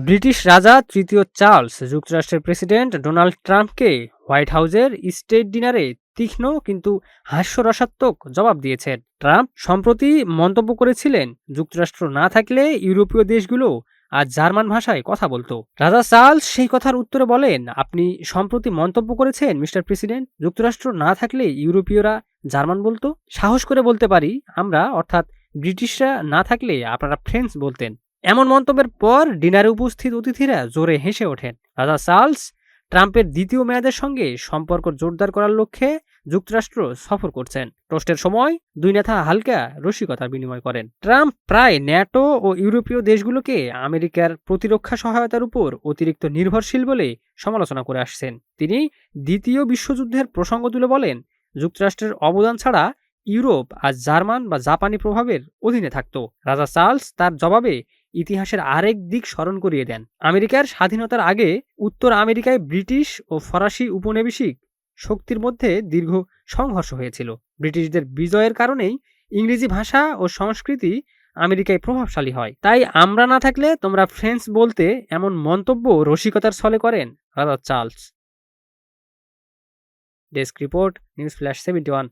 British রাজা তৃতীয় Charles যুক্তরাষ্ট্রের প্রেসিডেন্ট ডোনাল্ড ট্রাম্পকে হোয়াইট হাউসের স্টেট ডিনারে তীক্ষ্ণ কিন্তু হাস্যরসাত্মক জবাব দিয়েছেন। ট্রাম্প সম্প্রতি মন্তব্য করেছিলেন, যুক্তরাষ্ট্র না থাকলে ইউরোপীয় দেশগুলো আজ জার্মান ভাষায় কথা বলতো। রাজা চার্লস সেই কথার উত্তরে বলেন, আপনি সম্প্রতি মন্তব্য করেছেন মিস্টার প্রেসিডেন্ট, যুক্তরাষ্ট্র না থাকলে ইউরোপীয়রা জার্মান বলতো। সাহস করে বলতে পারি, আমরা অর্থাৎ ব্রিটিশরা না থাকলে আপনারা ফ্রেঞ্চ বলতেন। এমন মন্তব্যের পর ডিনারে উপস্থিত অতিথিরা জোরে হেসে ওঠেন। রাজা চার্লস ট্রাম্পের দ্বিতীয় মেয়াদের সঙ্গে সম্পর্ক জোরদার করার লক্ষ্যে যুক্তরাষ্ট্র সফর করছেন। টোস্টের সময় দুই নেতা হালকা রসিকতার বিনিময় করেন। ট্রাম্প প্রায় ন্যাটো ও ইউরোপীয় দেশগুলোকে আমেরিকার প্রতিরক্ষা সহায়তার উপর অতিরিক্ত নির্ভরশীল বলে সমালোচনা করে আসছেন। তিনি দ্বিতীয় বিশ্বযুদ্ধের প্রসঙ্গ তুলে বলেন, যুক্তরাষ্ট্রের অবদান ছাড়া ইউরোপ আজ জার্মান বা জাপানি প্রভাবের অধীনে থাকত। রাজা চার্লস তার জবাবে ইতিহাসের আরেক দিক স্মরণ করিয়ে দেন। আমেরিকার স্বাধীনতার আগে উত্তর আমেরিকায় ব্রিটিশ ও ফরাসি উপনিবেশিক শক্তির মধ্যে দীর্ঘ সংঘর্ষ হয়েছিল। ব্রিটিশদের বিজয়ের কারণেই ইংরেজি ভাষা ও সংস্কৃতি আমেরিকায় প্রভাবশালী হয়। তাই আমরা না থাকলে তোমরা ফ্রেঞ্চ বলতে, এমন মন্তব্য রসিকতার ছলে করেন রাজা Charles. Desk report, news flash 71।